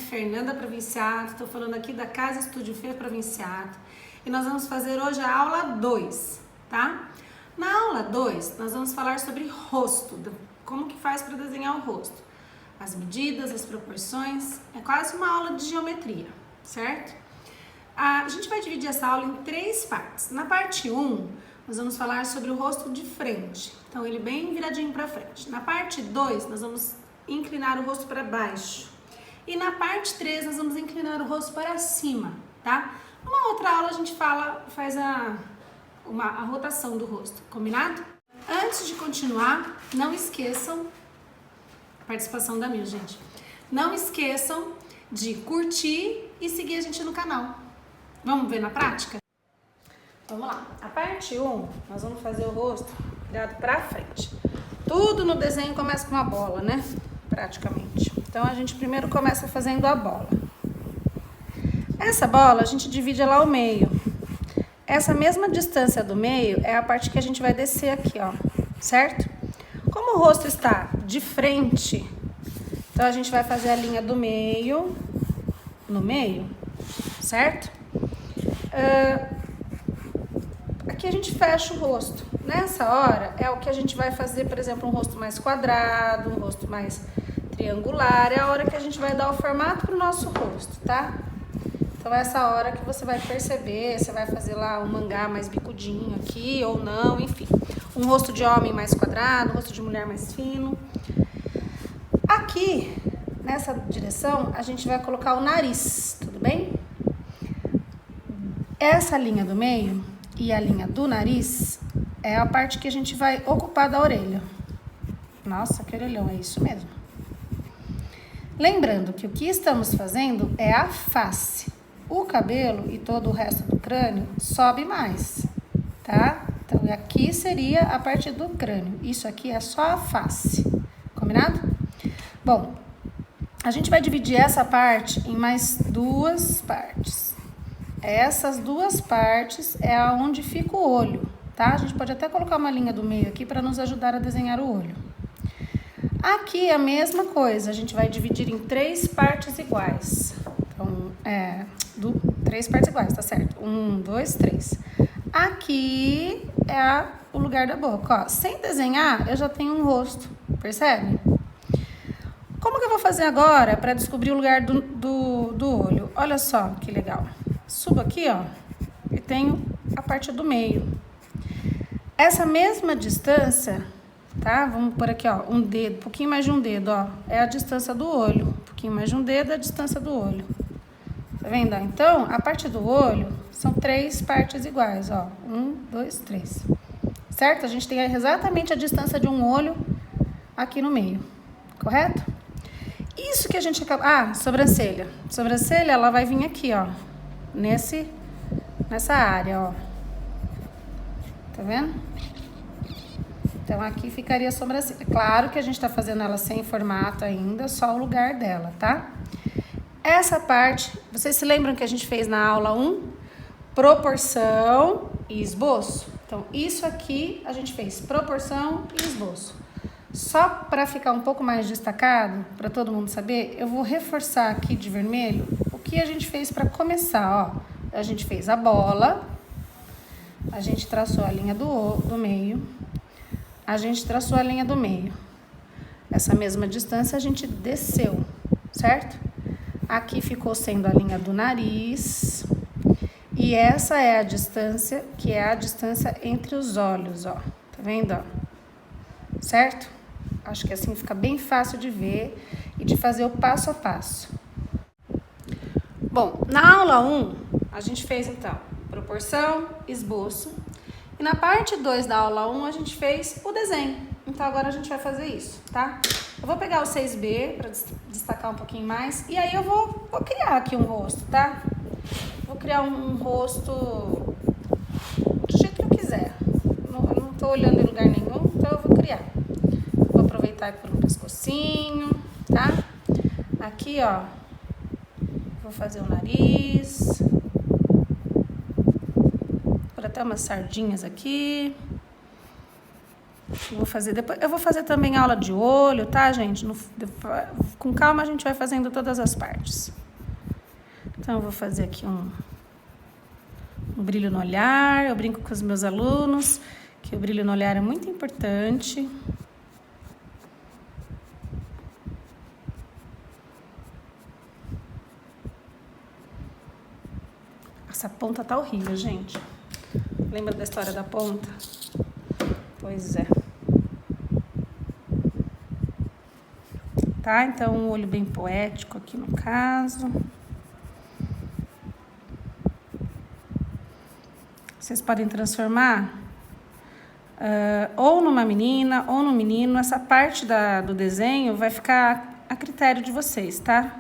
Fernanda Provinciato, estou falando aqui da Casa Estúdio Fê Provinciato e nós vamos fazer hoje a aula 2, tá? Na aula 2, nós vamos falar sobre rosto, como que faz para desenhar o rosto, as medidas, as proporções, é quase uma aula de geometria, certo? A gente vai dividir essa aula em 3 partes. Na parte 1, nós vamos falar sobre o rosto de frente, então ele bem viradinho para frente. Na parte 2, nós vamos inclinar o rosto para baixo. E na parte 3, nós vamos inclinar o rosto para cima, tá? Numa outra aula a gente faz a rotação do rosto, combinado? Antes de continuar, não esqueçam, participação da Mil, gente. Não esqueçam de curtir e seguir a gente no canal. Vamos ver na prática? Vamos lá. A parte 1, nós vamos fazer o rosto virado para frente. Tudo no desenho começa com uma bola, né? Praticamente. Então, a gente primeiro começa fazendo a bola. Essa bola, a gente divide ela ao meio. Essa mesma distância do meio é a parte que a gente vai descer aqui, ó. Certo? Como o rosto está de frente, então a gente vai fazer a linha do meio, no meio, certo? Aqui a gente fecha o rosto. Nessa hora é o que a gente vai fazer, por exemplo, um rosto mais quadrado, um rosto mais triangular. É a hora que a gente vai dar o formato pro nosso rosto, tá? Então, essa hora que você vai perceber, você vai fazer lá um mangá mais bicudinho aqui ou não, enfim. Um rosto de homem mais quadrado, um rosto de mulher mais fino. Aqui, nessa direção, a gente vai colocar o nariz, tudo bem? Essa linha do meio e a linha do nariz é a parte que a gente vai ocupar da orelha. Nossa, que orelhão, é isso mesmo. Lembrando que o que estamos fazendo é a face. O cabelo e todo o resto do crânio sobe mais, tá? Então, aqui seria a parte do crânio. Isso aqui é só a face, combinado? Bom, a gente vai dividir essa parte em mais 2 partes. Essas 2 partes é onde fica o olho, tá? A gente pode até colocar uma linha do meio aqui para nos ajudar a desenhar o olho. Aqui é a mesma coisa, a gente vai dividir em 3 partes iguais. Então, 3 partes iguais, tá certo? 1, 2, 3. Aqui é o lugar da boca, ó. Sem desenhar, eu já tenho um rosto, percebe? Como que eu vou fazer agora para descobrir o lugar do olho? Olha só que legal. Subo aqui, ó, e tenho a parte do meio. Essa mesma distância, tá? Vamos por aqui, ó, um dedo, um pouquinho mais de um dedo, ó. É a distância do olho. Um pouquinho mais de um dedo é a distância do olho. Tá vendo? Então, a parte do olho são 3 partes iguais, ó. 1, 2, 3. Certo? A gente tem exatamente a distância de um olho aqui no meio. Correto? Isso que a gente acaba... Ah, sobrancelha. Sobrancelha, ela vai vir aqui, ó. Nessa área, ó. Tá vendo? Então, aqui ficaria a sobrancelha. Claro que a gente tá fazendo ela sem formato ainda, só o lugar dela, tá? Essa parte, vocês se lembram que a gente fez na aula 1? Proporção e esboço. Então, isso aqui a gente fez proporção e esboço. Só para ficar um pouco mais destacado, para todo mundo saber, eu vou reforçar aqui de vermelho o que a gente fez para começar, ó. A gente fez a bola, a gente traçou a linha do meio, a gente traçou a linha do meio. Essa mesma distância a gente desceu, certo? Aqui ficou sendo a linha do nariz. E essa é a distância, que é a distância entre os olhos, ó. Tá vendo, ó? Certo? Acho que assim fica bem fácil de ver e de fazer o passo a passo. Bom, na aula 1, a gente fez, então, proporção, esboço. E na parte 2 da aula 1, a gente fez o desenho. Então, agora a gente vai fazer isso, tá? Eu vou pegar o 6B para destacar um pouquinho mais. E aí eu vou criar aqui um rosto, tá? Vou criar um rosto do jeito que eu quiser. Eu não tô olhando em lugar nenhum, então eu vou criar. Vou aproveitar por um pescocinho, tá? Aqui, ó, vou fazer o nariz. Vou até umas sardinhas aqui. Vou fazer depois. Eu vou fazer também aula de olho, tá, gente? Com calma a gente vai fazendo todas as partes. Então, eu vou fazer aqui um brilho no olhar. Eu brinco com os meus alunos que o brilho no olhar é muito importante. Essa ponta tá horrível, gente. Lembra da história da ponta? Pois é. Tá? Então, um olho bem poético aqui no caso. Vocês podem transformar ou numa menina ou no menino. Essa parte do desenho vai ficar a critério de vocês, tá?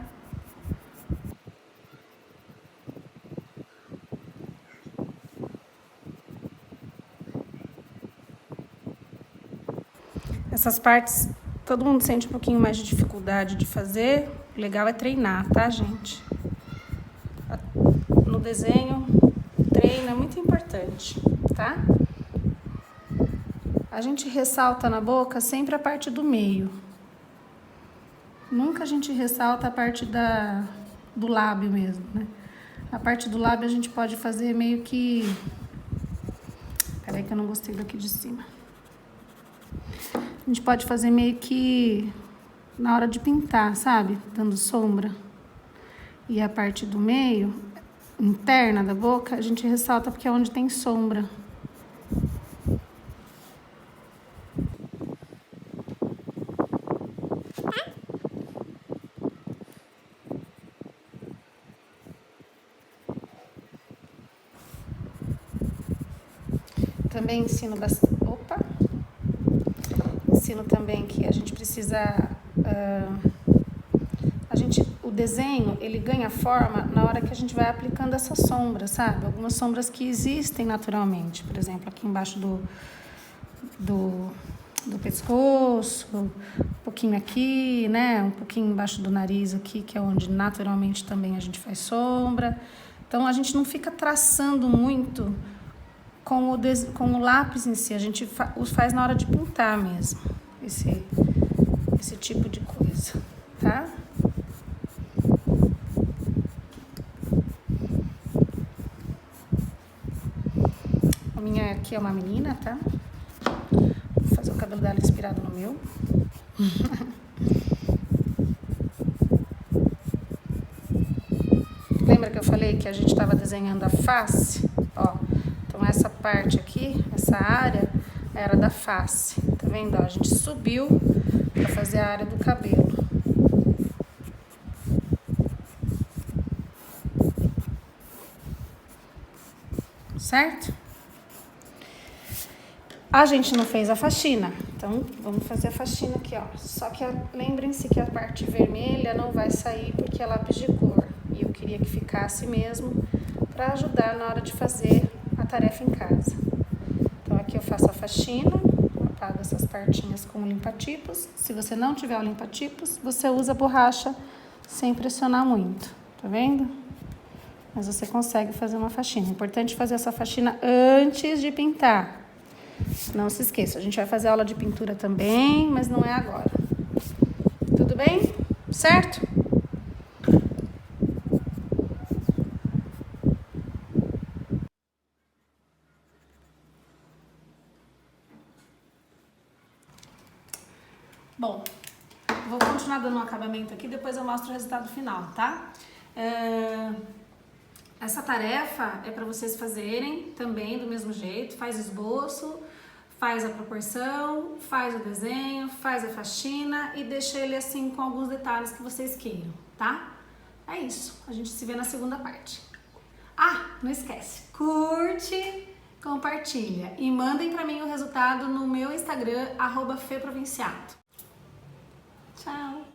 Essas partes, todo mundo sente um pouquinho mais de dificuldade de fazer. O legal é treinar, tá, gente? No desenho, treino é muito importante, tá? A gente ressalta na boca sempre a parte do meio. Nunca a gente ressalta a parte do lábio mesmo, né? A parte do lábio a gente pode fazer meio que... Peraí que eu não gostei daqui de cima. A gente pode fazer meio que na hora de pintar, sabe? Dando sombra. E a parte do meio, interna da boca, a gente ressalta porque é onde tem sombra. Também ensino bastante... Ensino também que a gente precisa... o desenho, ele ganha forma na hora que a gente vai aplicando essa sombra, sabe? Algumas sombras que existem naturalmente. Por exemplo, aqui embaixo do pescoço, um pouquinho aqui, né? Um pouquinho embaixo do nariz aqui, que é onde naturalmente também a gente faz sombra. Então, a gente não fica traçando muito com o lápis em si, a gente faz na hora de pintar mesmo, esse tipo de coisa, tá? A minha aqui é uma menina, tá? Vou fazer o cabelo dela inspirado no meu. Lembra que eu falei que a gente estava desenhando a face? Ó. Então, essa parte aqui, essa área, era da face. Tá vendo? Ó, a gente subiu para fazer a área do cabelo. Certo? A gente não fez a faxina. Então, vamos fazer a faxina aqui, ó. Só que lembrem-se que a parte vermelha não vai sair porque é lápis de cor. E eu queria que ficasse mesmo para ajudar na hora de fazer a tarefa em casa. Então, aqui eu faço a faxina, apago essas partinhas com o limpa-tipos. Se você não tiver o limpa-tipos, você usa a borracha sem pressionar muito, tá vendo? Mas você consegue fazer uma faxina. É importante fazer essa faxina antes de pintar. Não se esqueça, a gente vai fazer aula de pintura também, mas não é agora. Tudo bem? Certo? Bom, vou continuar dando um acabamento aqui, depois eu mostro o resultado final, tá? Essa tarefa é para vocês fazerem também do mesmo jeito, faz esboço, faz a proporção, faz o desenho, faz a faxina e deixa ele assim com alguns detalhes que vocês queiram, tá? É isso, a gente se vê na segunda parte. Ah, não esquece, curte, compartilha e mandem para mim o resultado no meu Instagram, @feprovinciato. Tchau!